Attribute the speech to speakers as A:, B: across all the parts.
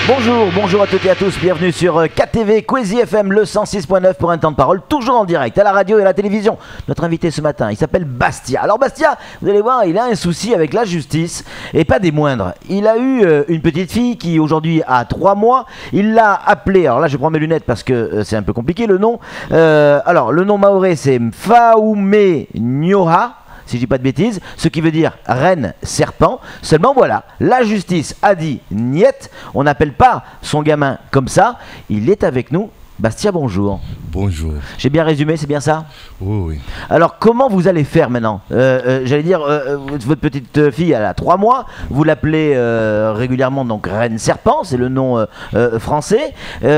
A: Bonjour à toutes et à tous, bienvenue sur KTV Kwezi FM, le 106.9 pour un temps de parole, toujours en direct à la radio et à la télévision. Notre invité ce matin, il s'appelle Bastia. Alors Bastia, vous allez voir, il a un souci avec la justice, et pas des moindres. Il a eu une petite fille qui aujourd'hui a 3 mois, il l'a appelée, alors là je prends mes lunettes parce que c'est un peu compliqué le nom. Alors le nom maoré c'est Mfaume Nyoha, si je dis pas de bêtises, ce qui veut dire reine serpent. Seulement voilà, la justice a dit niet, on n'appelle pas son gamin comme ça. Il est avec nous. Bastia, bonjour.
B: Bonjour.
A: J'ai bien résumé, c'est bien ça?
B: Oui.
A: Alors comment vous allez faire maintenant? J'allais dire, votre petite fille elle a 3 mois, vous l'appelez régulièrement donc reine serpent, c'est le nom français.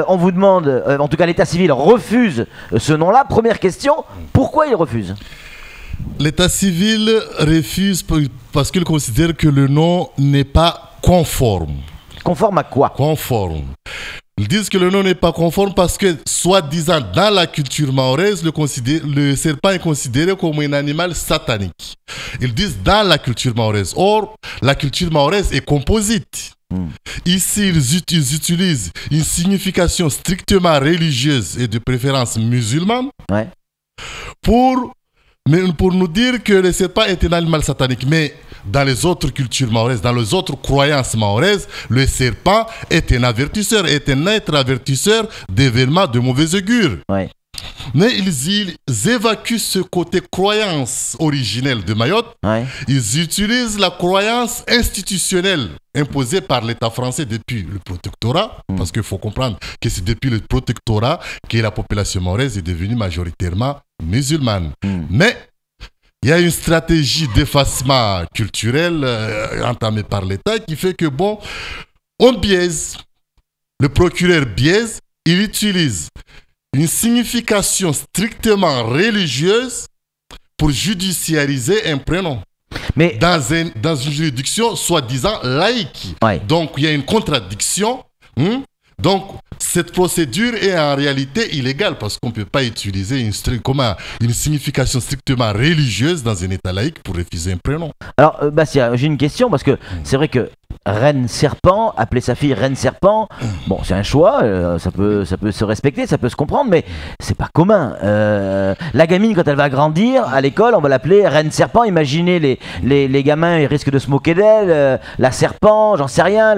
A: On vous demande, en tout cas l'état civil refuse ce nom-là. Première question, pourquoi il refuse?
B: L'état civil refuse parce qu'il considère que le nom n'est pas conforme.
A: Conforme à quoi?
B: Conforme. Ils disent que le nom n'est pas conforme parce que, soi-disant, dans la culture mahoraise, le serpent est considéré comme un animal satanique. Ils disent dans la culture mahoraise. Or, la culture mahoraise est composite. Ici, ils utilisent une signification strictement religieuse et de préférence musulmane pour nous dire que le serpent est un animal satanique. Mais dans les autres cultures maoraises, dans les autres croyances maoraises, le serpent est un avertisseur, est un être avertisseur d'événements de mauvais augure. Mais ils évacuent ce côté croyance originelle de Mayotte. Ils utilisent la croyance institutionnelle imposée par l'État français depuis le protectorat. Parce qu'il faut comprendre que c'est depuis le protectorat que la population mahoraise est devenue majoritairement musulmane. Mais il y a une stratégie d'effacement culturel entamée par l'État qui fait que, on biaise. Le procureur biaise, il utilise une signification strictement religieuse pour judiciariser un prénom. Mais dans une juridiction soi-disant laïque. Donc il y a une contradiction. Donc cette procédure est en réalité illégale parce qu'on ne peut pas utiliser une signification strictement religieuse dans un état laïque pour refuser un prénom.
A: Alors Bastia, j'ai une question parce que c'est vrai que reine serpent, appeler sa fille reine serpent, bon c'est un choix, ça peut se respecter, ça peut se comprendre, mais c'est pas commun. La gamine quand elle va grandir à l'école, on va l'appeler reine serpent. Imaginez les gamins, ils risquent de se moquer d'elle, la serpent, j'en sais rien.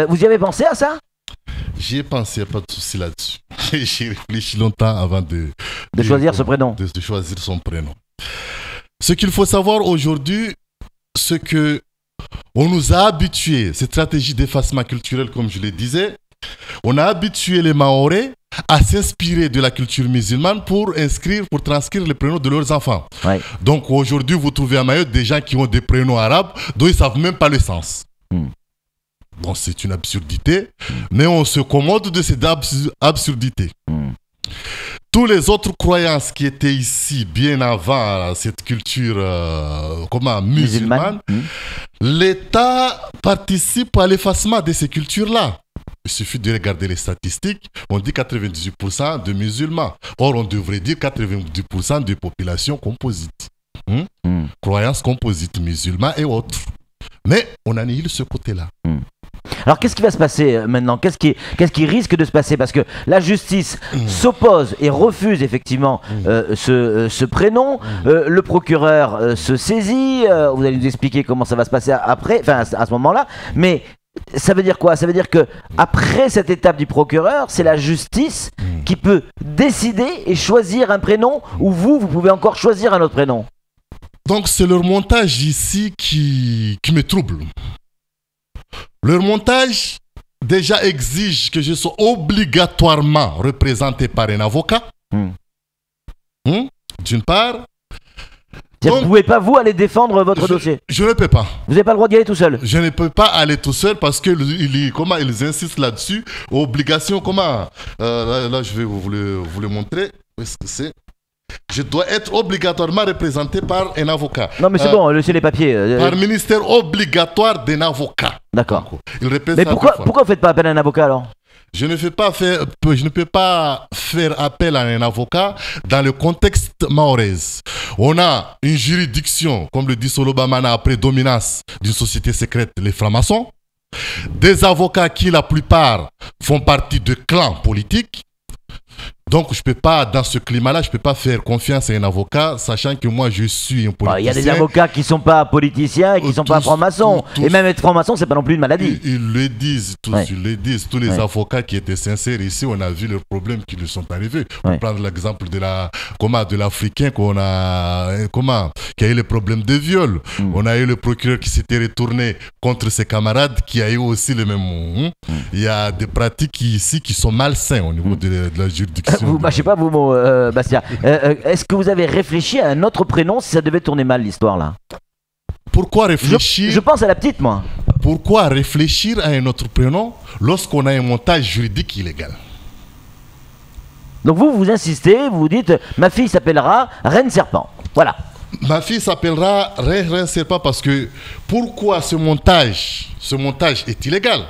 A: Vous y avez pensé à ça?
B: J'y ai pensé, il n'y a pas de souci là-dessus. J'ai réfléchi longtemps avant de
A: choisir ce prénom.
B: De choisir son prénom. Ce qu'il faut savoir aujourd'hui, c'est que on nous a habitués, cette stratégie d'effacement culturel, comme je le disais, on a habitué les Mahorais à s'inspirer de la culture musulmane pour transcrire les prénoms de leurs enfants. Donc aujourd'hui, vous trouvez à Mayotte des gens qui ont des prénoms arabes dont ils ne savent même pas le sens. Bon, c'est une absurdité, mais on se commode de cette absurdité. Toutes les autres croyances qui étaient ici bien avant cette culture musulmane, l'État participe à l'effacement de ces cultures-là. Il suffit de regarder les statistiques, on dit 98% de musulmans. Or, on devrait dire 90% de populations composites. Croyances composites, musulmans et autres. Mais on annihile ce côté-là.
A: Alors qu'est-ce qui va se passer maintenant? Qu'est-ce qui risque de se passer? Parce que la justice s'oppose et refuse effectivement ce prénom. Le procureur se saisit. Vous allez nous expliquer comment ça va se passer après, enfin à ce moment-là. Mais ça veut dire quoi? Ça veut dire que après cette étape du procureur, c'est la justice qui peut décider et choisir un prénom, ou vous pouvez encore choisir un autre prénom.
B: Donc c'est leur montage ici qui me trouble. Leur montage déjà exige que je sois obligatoirement représenté par un avocat. D'une part.
A: Donc, vous ne pouvez pas, vous, aller défendre votre dossier?
B: Je ne peux pas.
A: Vous n'avez pas le droit d'y aller tout seul?
B: Je ne peux pas aller tout seul parce qu'ils insistent là-dessus. Obligation, là, je vais vous le montrer. Où est-ce que c'est? Je dois être obligatoirement représenté par un avocat.
A: Non mais c'est bon, laissez les papiers.
B: Par ministère obligatoire d'un avocat.
A: D'accord. Mais pourquoi vous ne faites pas appel à un avocat alors?
B: Je ne peux pas faire appel à un avocat dans le contexte mahoraise. On a une juridiction, comme le dit Solobamana, après dominance d'une société secrète, les francs-maçons. des avocats qui, la plupart, font partie de clans politiques. Donc, je peux pas, dans ce climat-là, je peux pas faire confiance à un avocat, sachant que moi, je suis un politicien.
A: Il y a des avocats qui sont pas politiciens et qui sont pas francs-maçons. Et même être franc-maçon, c'est pas non plus une maladie.
B: Ils le disent tous, ils le disent. Tous les avocats qui étaient sincères ici, on a vu leurs problèmes qui nous sont arrivés. Pour prendre l'exemple de l'Africain qui a eu les problèmes de viol. On a eu le procureur qui s'était retourné contre ses camarades, qui a eu aussi le même mot. Il y a des pratiques ici qui sont malsaines au niveau de la juridiction.
A: Je sais pas, vous, Bastien. Est-ce que vous avez réfléchi à un autre prénom si ça devait tourner mal l'histoire là?
B: Pourquoi réfléchir?
A: Je pense à la petite, moi.
B: Pourquoi réfléchir à un autre prénom lorsqu'on a un montage juridique illégal?
A: Donc vous insistez, vous dites, ma fille s'appellera Reine Serpent. Voilà.
B: Ma fille s'appellera Reine Serpent parce que pourquoi ce montage est illégal?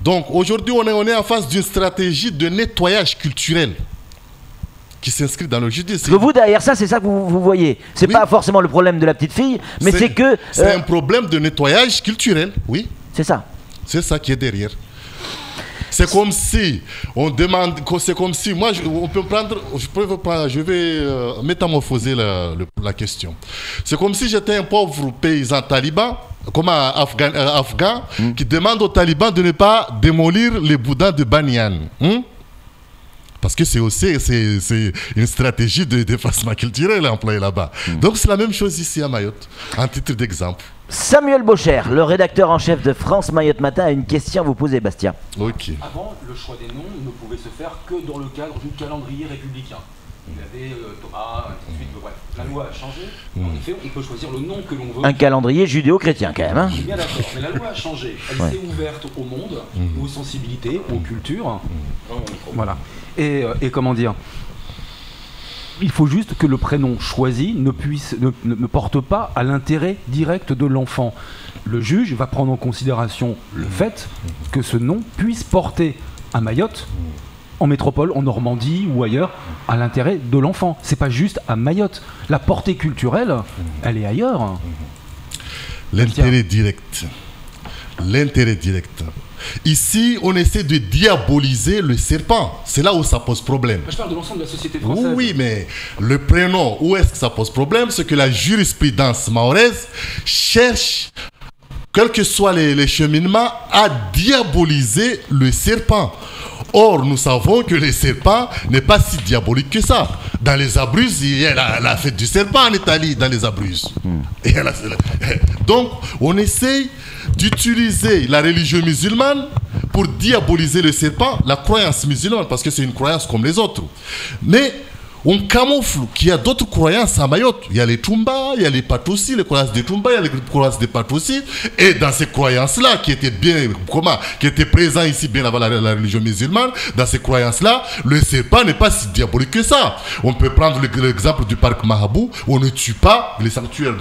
B: Donc aujourd'hui, on est en face d'une stratégie de nettoyage culturel qui s'inscrit dans le judice.
A: Parce que vous, derrière ça, c'est ça que vous voyez. C'est pas forcément le problème de la petite fille, mais c'est que...
B: C'est un problème de nettoyage culturel, oui.
A: C'est ça.
B: C'est ça qui est derrière. C'est comme si on demande, c'est comme si moi, on peut prendre, je vais métamorphoser la question. C'est comme si j'étais un pauvre paysan taliban, comme un afghan, qui demande aux talibans de ne pas démolir les boudins de Banyan. Parce que c'est aussi une stratégie de dépassement culturel employée là-bas. Donc c'est la même chose ici à Mayotte, en titre d'exemple.
A: Samuel Bocher, le rédacteur en chef de France Mayotte Matin, a une question à vous poser, Bastien.
B: Ok.
C: Avant, le choix des noms ne pouvait se faire que dans le cadre du calendrier républicain. Il y avait Thomas, ainsi de suite, bref. La loi a changé. En effet, on peut choisir le nom que l'on veut.
A: Un calendrier judéo-chrétien, quand même. Hein.
C: Je suis bien d'accord, mais la loi a changé. Elle s'est ouverte au monde, aux sensibilités, aux cultures. Voilà. Et comment dire, il faut juste que le prénom choisi ne porte pas à l'intérêt direct de l'enfant. Le juge va prendre en considération le fait que ce nom puisse porter à Mayotte, en métropole, en Normandie ou ailleurs, à l'intérêt de l'enfant. C'est pas juste à Mayotte. La portée culturelle, elle est ailleurs.
B: L'intérêt direct. L'intérêt direct. Ici, on essaie de diaboliser le serpent. C'est là où ça pose problème.
C: Je parle de l'ensemble de la société française.
B: Oui, mais le prénom, où est-ce que ça pose problème? C'est que la jurisprudence mahoraise cherche, quels que soient les cheminements, à diaboliser le serpent. Or, nous savons que le serpent n'est pas si diabolique que ça. Dans les Abruzzes, il y a la fête du serpent en Italie, dans les Abruzzes. Donc, on essaye d'utiliser la religion musulmane pour diaboliser le serpent, la croyance musulmane, parce que c'est une croyance comme les autres. Mais on camoufle qu'il y a d'autres croyances à Mayotte. Il y a les Tumba, il y a les Patoussi, les croyances des Tumba, il y a les croyances des Patoussi. Et dans ces croyances-là, qui étaient présentes ici bien avant la religion musulmane, dans ces croyances-là, le serpent n'est pas si diabolique que ça. On peut prendre l'exemple du parc Mahabou, où on ne tue pas les sanctuaires,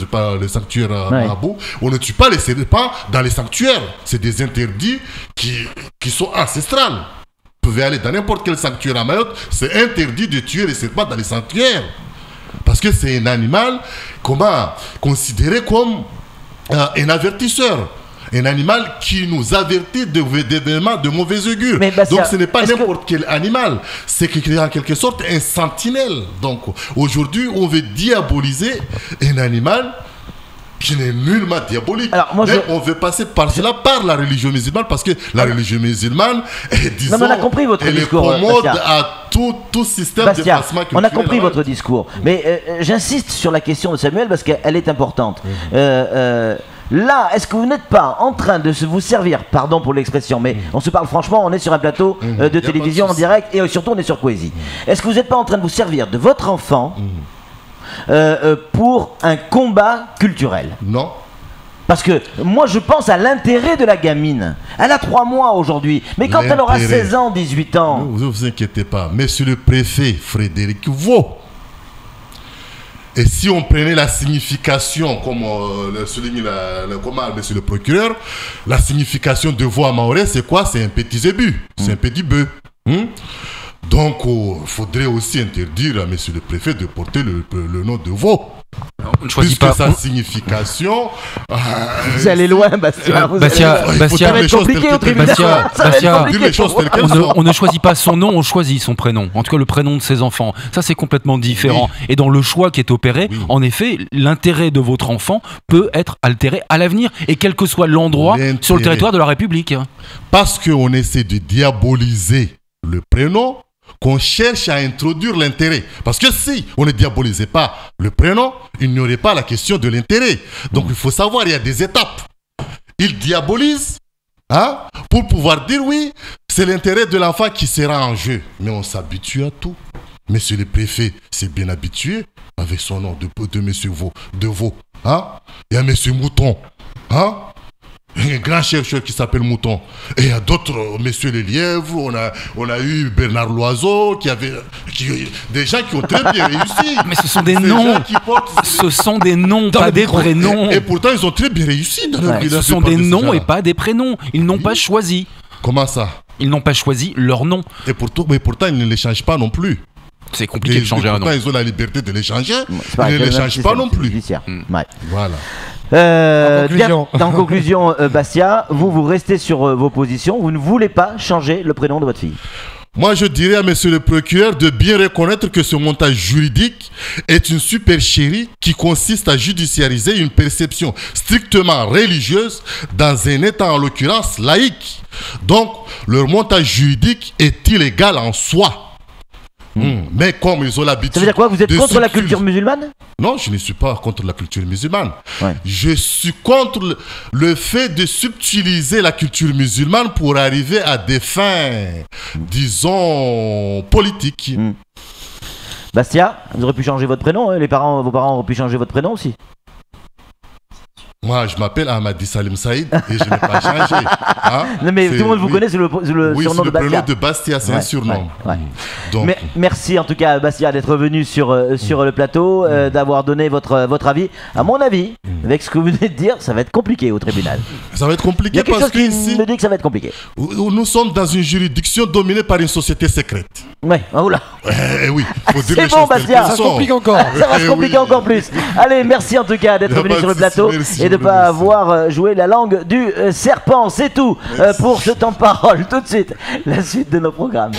B: Mahabou, on ne tue pas les serpents dans les sanctuaires. C'est des interdits qui sont ancestrales. Vous pouvez aller dans n'importe quel sanctuaire à Mayotte, c'est interdit de tuer les serpents dans les sanctuaires. Parce que c'est un animal considéré comme un avertisseur. Un animal qui nous avertit d'événements de mauvais augure. Donc ce n'est pas n'importe quel animal. C'est en quelque sorte un sentinelle. Donc aujourd'hui, on veut diaboliser un animal qui n'est nullement diabolique. Alors, on veut passer par cela, par la religion musulmane, parce que la religion musulmane est, disons,
A: on a compris votre discours,
B: est commode à tout système de dépassement culturel.
A: On a compris votre discours. Mais j'insiste sur la question de Samuel, parce qu'elle est importante. Là, est-ce que vous n'êtes pas en train de vous servir, pardon pour l'expression, mais on se parle franchement, on est sur un plateau de télévision en direct, et surtout on est sur Kwezi. Est-ce que vous n'êtes pas en train de vous servir de votre enfant pour un combat culturel?
B: Non.
A: Parce que moi je pense à l'intérêt de la gamine. Elle a 3 mois aujourd'hui, mais quand elle aura 16 ans, 18 ans...
B: Ne vous inquiétez pas, monsieur le préfet Frédéric Vaux, et si on prenait la signification, comme le souligne monsieur le procureur, la signification de veau à maoré, c'est quoi? C'est un petit zébu, c'est un petit bœuf. Donc, il faudrait aussi interdire à monsieur le préfet de porter le nom de veau.
C: On ne choisit
B: Puisque
C: pas.
B: sa signification.
A: Vous allez loin, Bastia.
C: Bastien,
A: Ça va être compliqué au tribunal.
C: Bastia,
A: Ça va être
C: Bastia,
A: compliqué
B: dis les choses
A: pour
B: telles
A: vous.
B: quelles sont.
C: on ne choisit pas son nom, on choisit son prénom. En tout cas, le prénom de ses enfants. Ça, c'est complètement différent. Et dans le choix qui est opéré, en effet, l'intérêt de votre enfant peut être altéré à l'avenir, et quel que soit l'endroit sur le territoire de la République.
B: Parce qu'on essaie de diaboliser le prénom, qu'on cherche à introduire l'intérêt. Parce que si on ne diabolisait pas le prénom, il n'y aurait pas la question de l'intérêt. Donc il faut savoir, il y a des étapes. Il diabolise pour pouvoir dire oui, c'est l'intérêt de l'enfant qui sera en jeu. Mais on s'habitue à tout. Monsieur le préfet s'est bien habitué avec son nom de Monsieur Vaux. Il y a Monsieur Mouton. Un grand chercheur qui s'appelle Mouton. Et il y a d'autres, Monsieur les Lièvres, on a eu Bernard Loiseau, des gens qui ont très bien réussi.
C: Mais ce sont des noms. Ce sont des noms, pas des prénoms.
B: Et pourtant, ils ont très bien réussi dans leur vie.
C: Ce sont des noms et pas des prénoms. Ils n'ont pas choisi.
B: Comment ça?
C: Ils n'ont pas choisi leur nom.
B: Mais pourtant, ils ne les changent pas non plus.
C: C'est compliqué de changer un nom.
B: Pourtant, ils ont la liberté de les changer.
A: Ils
B: Ils ne les changent pas non plus.
A: Ouais.
B: Voilà.
A: En conclusion, Bastia, vous restez sur vos positions. Vous ne voulez pas changer le prénom de votre fille.
B: Moi, je dirais à monsieur le procureur de bien reconnaître que ce montage juridique est une supercherie qui consiste à judiciariser une perception strictement religieuse dans un État, en l'occurrence, laïque. Donc, leur montage juridique est illégal en soi. Mais comme ils ont l'habitude.
A: Ça veut dire quoi? Vous êtes contre la culture musulmane?
B: Non, je ne suis pas contre la culture musulmane.
A: Ouais.
B: Je suis contre le fait de subtiliser la culture musulmane pour arriver à des fins, disons, politiques.
A: Bastia, vous aurez pu changer votre prénom, hein? Vos parents auraient pu changer votre prénom aussi.
B: Moi, je m'appelle Ahmadi Salim Saïd et je n'ai pas changé.
A: Non, mais tout le monde vous connaît sous le surnom de Bastia.
B: Oui, c'est le prénom de Bastia, c'est un surnom. Donc,
A: merci en tout cas, Bastia, d'être venu sur le plateau, d'avoir donné votre avis. À mon avis, avec ce que vous venez de dire, ça va être compliqué au tribunal.
B: Ça va être compliqué
A: Il y a quelque
B: parce
A: chose qui
B: qu'ici,
A: me dit que ça va être compliqué.
B: nous sommes dans une juridiction dominée par une société secrète.
A: Ouais, oula.
B: Oui, faut dire
A: C'est
B: les
A: bon,
B: choses telles
A: Bastia.
B: qu'elles
A: Ça
B: sont.
D: complique encore.
A: Ça va se compliquer encore plus. Allez, merci en tout cas d'être
B: Y a
A: venu
B: pas
A: sur
B: de
A: le plateau
B: souci,
A: et de ne pas avoir joué la langue du serpent. C'est tout pour ce temps de parole. Tout de suite, la suite de nos programmes.